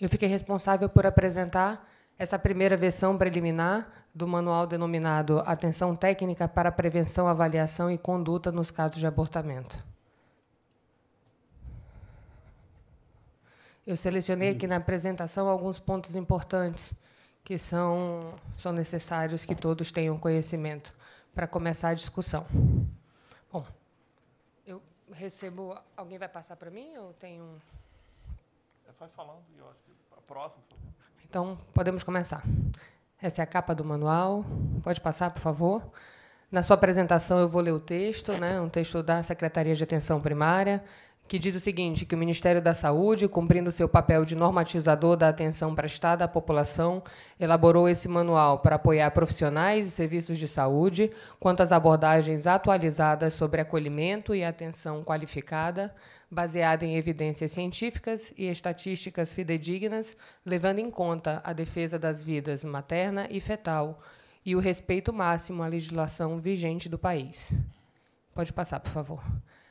Eu fiquei responsável por apresentar essa primeira versão preliminar do manual denominado Atenção Técnica para Prevenção, Avaliação e Conduta nos Casos de Abortamento. Eu selecionei aqui na apresentação alguns pontos importantes que são necessários que todos tenham conhecimento para começar a discussão. Bom, eu recebo... Alguém vai passar para mim ou tem um... Vai falando e eu acho que a próxima... Então, podemos começar. Essa é a capa do manual. Pode passar, por favor. Na sua apresentação, eu vou ler o texto, né, um texto da Secretaria de Atenção Primária, que diz o seguinte, que o Ministério da Saúde, cumprindo seu papel de normatizador da atenção prestada à população, elaborou esse manual para apoiar profissionais e serviços de saúde quanto às abordagens atualizadas sobre acolhimento e atenção qualificada, baseada em evidências científicas e estatísticas fidedignas, levando em conta a defesa das vidas materna e fetal e o respeito máximo à legislação vigente do país. Pode passar, por favor.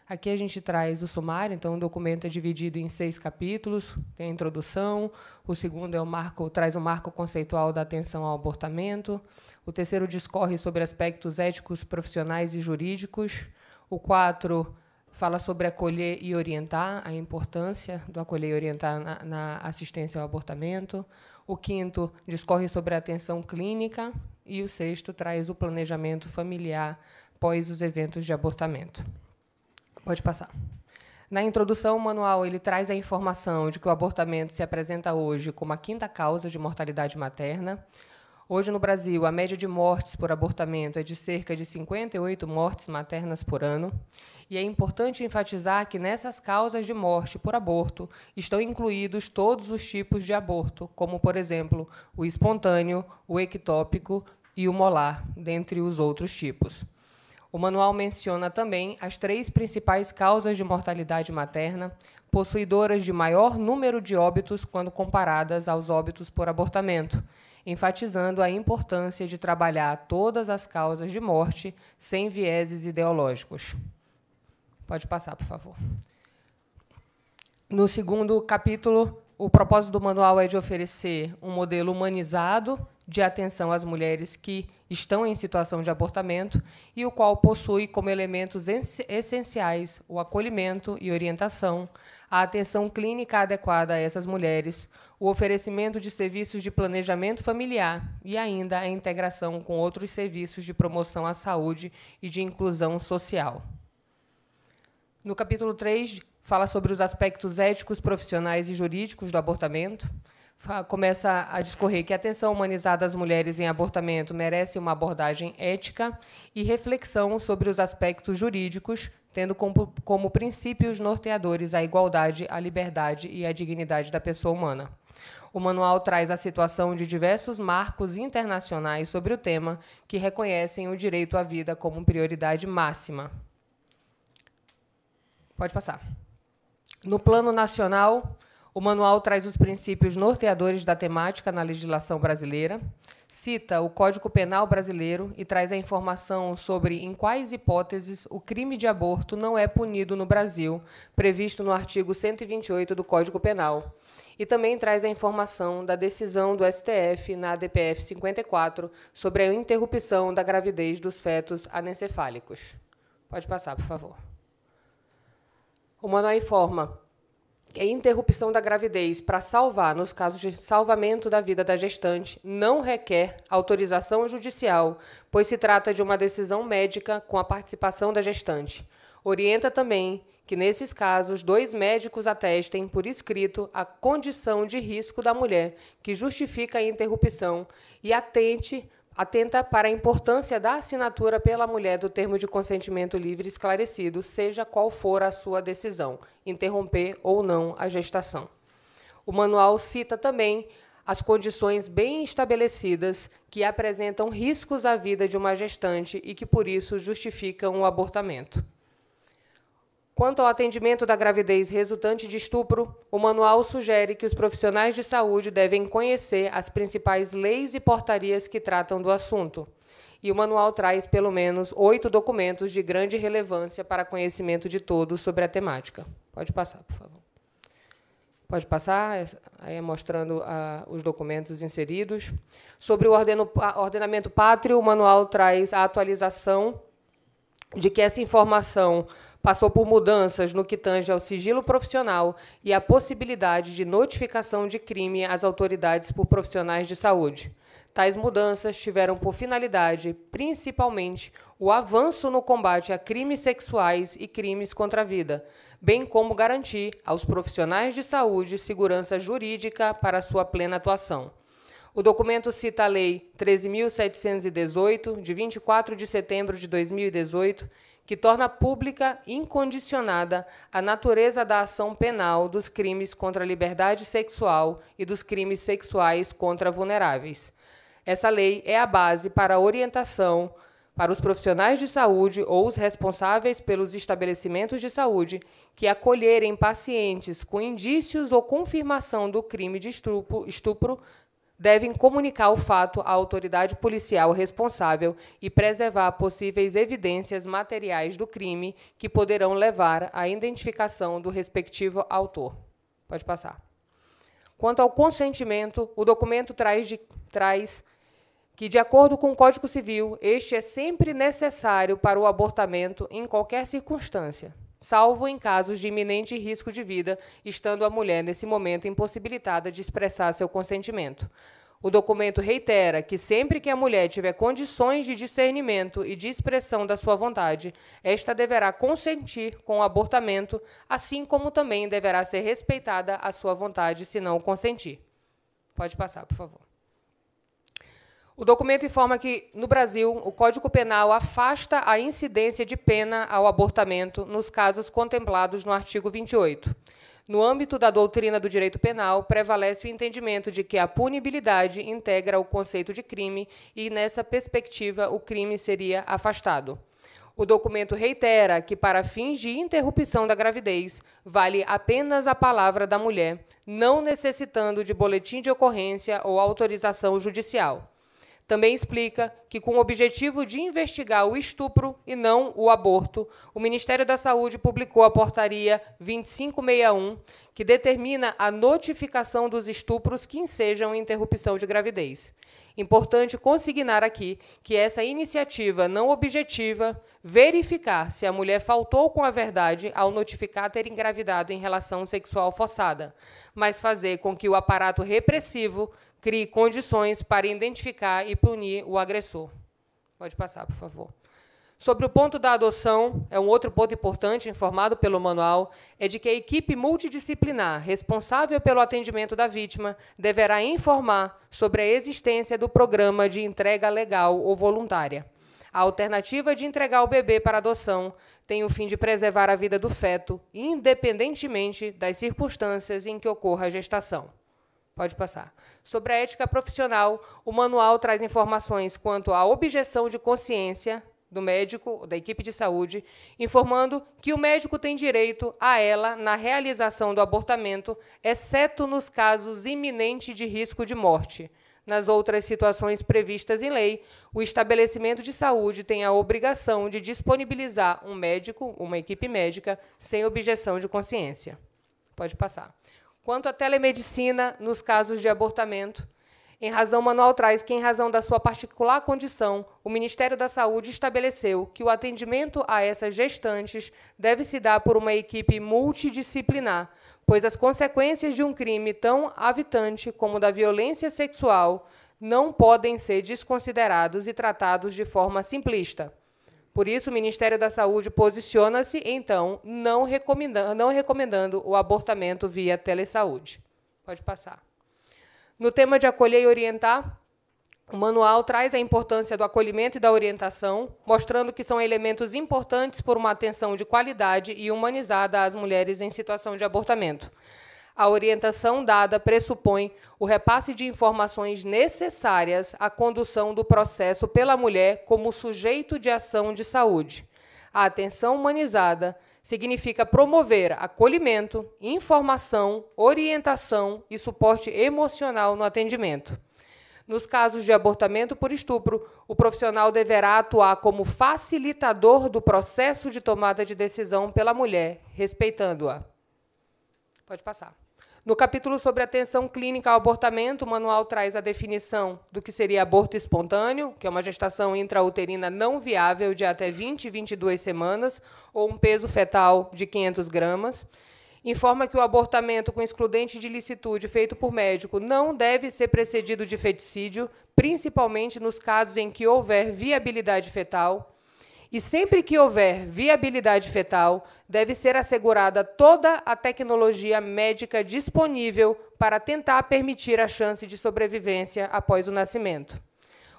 Aqui a gente traz o sumário, então o documento é dividido em 6 capítulos, tem a introdução, o segundo traz o marco conceitual da atenção ao abortamento, o terceiro discorre sobre aspectos éticos, profissionais e jurídicos, o 4 fala sobre acolher e orientar, a importância do acolher e orientar na assistência ao abortamento, o 5º discorre sobre a atenção clínica e o 6º traz o planejamento familiar após os eventos de abortamento. Pode passar. Na introdução, o manual ele traz a informação de que o abortamento se apresenta hoje como a 5ª causa de mortalidade materna. Hoje, no Brasil, a média de mortes por abortamento é de cerca de 58 mortes maternas por ano. E é importante enfatizar que nessas causas de morte por aborto estão incluídos todos os tipos de aborto, como, por exemplo, o espontâneo, o ectópico e o molar, dentre os outros tipos. O manual menciona também as 3 principais causas de mortalidade materna, possuidoras de maior número de óbitos quando comparadas aos óbitos por abortamento, enfatizando a importância de trabalhar todas as causas de morte sem vieses ideológicos. Pode passar, por favor. No segundo capítulo, o propósito do manual é de oferecer um modelo humanizado de atenção às mulheres que estão em situação de abortamento e o qual possui como elementos essenciais o acolhimento e orientação, a atenção clínica adequada a essas mulheres, o oferecimento de serviços de planejamento familiar e ainda a integração com outros serviços de promoção à saúde e de inclusão social. No capítulo 3, fala sobre os aspectos éticos, profissionais e jurídicos do abortamento. Começa a discorrer que a atenção humanizada às mulheres em abortamento merece uma abordagem ética e reflexão sobre os aspectos jurídicos, tendo como princípios norteadores a igualdade, a liberdade e a dignidade da pessoa humana. O manual traz a situação de diversos marcos internacionais sobre o tema que reconhecem o direito à vida como prioridade máxima. Pode passar. No plano nacional, o manual traz os princípios norteadores da temática na legislação brasileira, cita o Código Penal brasileiro e traz a informação sobre em quais hipóteses o crime de aborto não é punido no Brasil, previsto no artigo 128 do Código Penal. E também traz a informação da decisão do STF na ADPF 54 sobre a interrupção da gravidez dos fetos anencefálicos. Pode passar, por favor. O manual informa que a interrupção da gravidez para salvar, nos casos de salvamento da vida da gestante, não requer autorização judicial, pois se trata de uma decisão médica com a participação da gestante. Orienta também que, nesses casos, 2 médicos atestem por escrito a condição de risco da mulher que justifica a interrupção e atenta para a importância da assinatura pela mulher do termo de consentimento livre esclarecido, seja qual for a sua decisão, interromper ou não a gestação. O manual cita também as condições bem estabelecidas que apresentam riscos à vida de uma gestante e que, por isso, justificam o abortamento. Quanto ao atendimento da gravidez resultante de estupro, o manual sugere que os profissionais de saúde devem conhecer as principais leis e portarias que tratam do assunto. E o manual traz pelo menos 8 documentos de grande relevância para conhecimento de todos sobre a temática. Pode passar, por favor. Pode passar, aí mostrando os documentos inseridos. Sobre o ordenamento pátrio, o manual traz a atualização de que essa informação passou por mudanças no que tange ao sigilo profissional e a possibilidade de notificação de crime às autoridades por profissionais de saúde. Tais mudanças tiveram por finalidade, principalmente, o avanço no combate a crimes sexuais e crimes contra a vida, bem como garantir aos profissionais de saúde segurança jurídica para sua plena atuação. O documento cita a Lei 13.718, de 24 de setembro de 2018, que torna pública e incondicionada a natureza da ação penal dos crimes contra a liberdade sexual e dos crimes sexuais contra vulneráveis. Essa lei é a base para a orientação para os profissionais de saúde ou os responsáveis pelos estabelecimentos de saúde que acolherem pacientes com indícios ou confirmação do crime de estupro devem comunicar o fato à autoridade policial responsável e preservar possíveis evidências materiais do crime que poderão levar à identificação do respectivo autor. Pode passar. Quanto ao consentimento, o documento traz que, de acordo com o Código Civil, este é sempre necessário para o abortamento em qualquer circunstância, salvo em casos de iminente risco de vida, estando a mulher, nesse momento, impossibilitada de expressar seu consentimento. O documento reitera que, sempre que a mulher tiver condições de discernimento e de expressão da sua vontade, esta deverá consentir com o abortamento, assim como também deverá ser respeitada a sua vontade se não consentir. Pode passar, por favor. O documento informa que, no Brasil, o Código Penal afasta a incidência de pena ao abortamento nos casos contemplados no artigo 28. No âmbito da doutrina do direito penal, prevalece o entendimento de que a punibilidade integra o conceito de crime e, nessa perspectiva, o crime seria afastado. O documento reitera que, para fins de interrupção da gravidez, vale apenas a palavra da mulher, não necessitando de boletim de ocorrência ou autorização judicial. Também explica que, com o objetivo de investigar o estupro e não o aborto, o Ministério da Saúde publicou a Portaria 2561, que determina a notificação dos estupros que ensejam interrupção de gravidez. Importante consignar aqui que essa iniciativa não objetiva verificar se a mulher faltou com a verdade ao notificar ter engravidado em relação sexual forçada, mas fazer com que o aparato repressivo crie condições para identificar e punir o agressor. Pode passar, por favor. Sobre o ponto da adoção, um outro ponto importante informado pelo manual é de que a equipe multidisciplinar responsável pelo atendimento da vítima deverá informar sobre a existência do programa de entrega legal ou voluntária. A alternativa de entregar o bebê para adoção tem o fim de preservar a vida do feto, independentemente das circunstâncias em que ocorra a gestação. Pode passar. Sobre a ética profissional, o manual traz informações quanto à objeção de consciência do médico, da equipe de saúde, informando que o médico tem direito a ela na realização do abortamento, exceto nos casos iminentes de risco de morte. Nas outras situações previstas em lei, o estabelecimento de saúde tem a obrigação de disponibilizar um médico, uma equipe médica, sem objeção de consciência. Pode passar. Quanto à telemedicina, nos casos de abortamento, o manual traz que, em razão da sua particular condição, o Ministério da Saúde estabeleceu que o atendimento a essas gestantes deve se dar por uma equipe multidisciplinar, pois as consequências de um crime tão avitante como o da violência sexual não podem ser desconsiderados e tratados de forma simplista. Por isso, o Ministério da Saúde posiciona-se, então, não recomendando o abortamento via telesaúde. Pode passar. No tema de acolher e orientar, o manual traz a importância do acolhimento e da orientação, mostrando que são elementos importantes por uma atenção de qualidade e humanizada às mulheres em situação de abortamento. A orientação dada pressupõe o repasse de informações necessárias à condução do processo pela mulher como sujeito de ação de saúde. A atenção humanizada significa promover acolhimento, informação, orientação e suporte emocional no atendimento. Nos casos de abortamento por estupro, o profissional deverá atuar como facilitador do processo de tomada de decisão pela mulher, respeitando-a. Pode passar. No capítulo sobre atenção clínica ao abortamento, o manual traz a definição do que seria aborto espontâneo, que é uma gestação intrauterina não viável de até 20 e 22 semanas, ou um peso fetal de 500 gramas. Informa que o abortamento com excludente de ilicitude feito por médico não deve ser precedido de feticídio, principalmente nos casos em que houver viabilidade fetal. E sempre que houver viabilidade fetal, deve ser assegurada toda a tecnologia médica disponível para tentar permitir a chance de sobrevivência após o nascimento.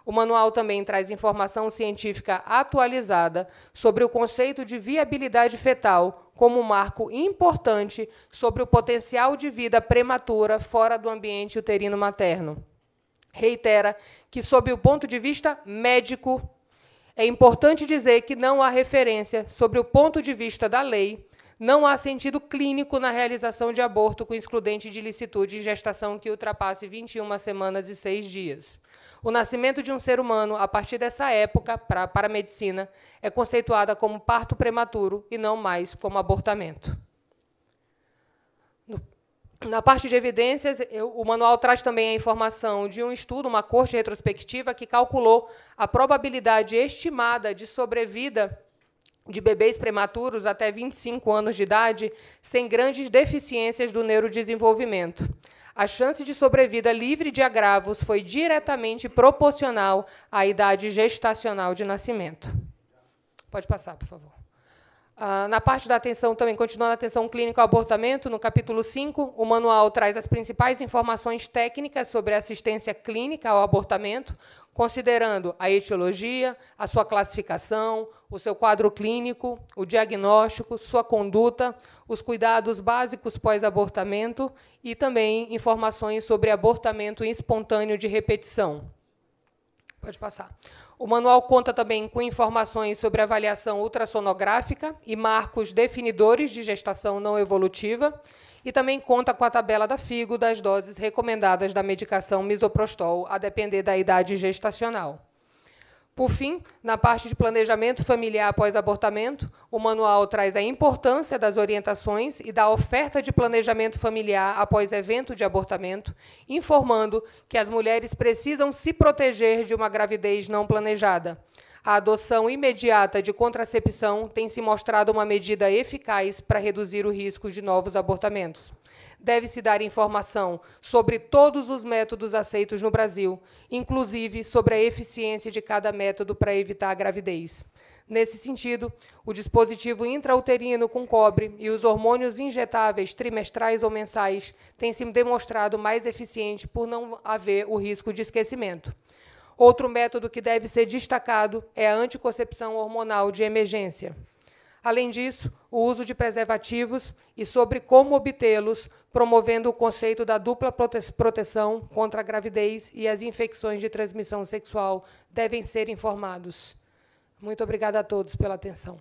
O manual também traz informação científica atualizada sobre o conceito de viabilidade fetal como um marco importante sobre o potencial de vida prematura fora do ambiente uterino materno. Reitera que, sob o ponto de vista médico, é importante dizer que não há referência sobre o ponto de vista da lei, não há sentido clínico na realização de aborto com excludente de ilicitude em gestação que ultrapasse 21 semanas e 6 dias. O nascimento de um ser humano, a partir dessa época, para a medicina, é conceituada como parto prematuro e não mais como abortamento. Na parte de evidências, o manual traz também a informação de um estudo, uma corte retrospectiva, que calculou a probabilidade estimada de sobrevida de bebês prematuros até 25 anos de idade, sem grandes deficiências do neurodesenvolvimento. A chance de sobrevida livre de agravos foi diretamente proporcional à idade gestacional de nascimento. Pode passar, por favor. Na parte da atenção, também continuando a atenção clínica ao abortamento, no capítulo 5, o manual traz as principais informações técnicas sobre a assistência clínica ao abortamento, considerando a etiologia, a sua classificação, o seu quadro clínico, o diagnóstico, sua conduta, os cuidados básicos pós-abortamento e também informações sobre abortamento espontâneo de repetição. Pode passar. O manual conta também com informações sobre avaliação ultrassonográfica e marcos definidores de gestação não evolutiva, e também conta com a tabela da FIGO das doses recomendadas da medicação misoprostol, a depender da idade gestacional. Por fim, na parte de planejamento familiar após abortamento, o manual traz a importância das orientações e da oferta de planejamento familiar após evento de abortamento, informando que as mulheres precisam se proteger de uma gravidez não planejada. A adoção imediata de contracepção tem se mostrado uma medida eficaz para reduzir o risco de novos abortamentos. Deve-se dar informação sobre todos os métodos aceitos no Brasil, inclusive sobre a eficiência de cada método para evitar a gravidez. Nesse sentido, o dispositivo intrauterino com cobre e os hormônios injetáveis trimestrais ou mensais têm se demonstrado mais eficiente por não haver o risco de esquecimento. Outro método que deve ser destacado é a anticoncepção hormonal de emergência. Além disso, o uso de preservativos e sobre como obtê-los, promovendo o conceito da dupla proteção contra a gravidez e as infecções de transmissão sexual, devem ser informados. Muito obrigada a todos pela atenção.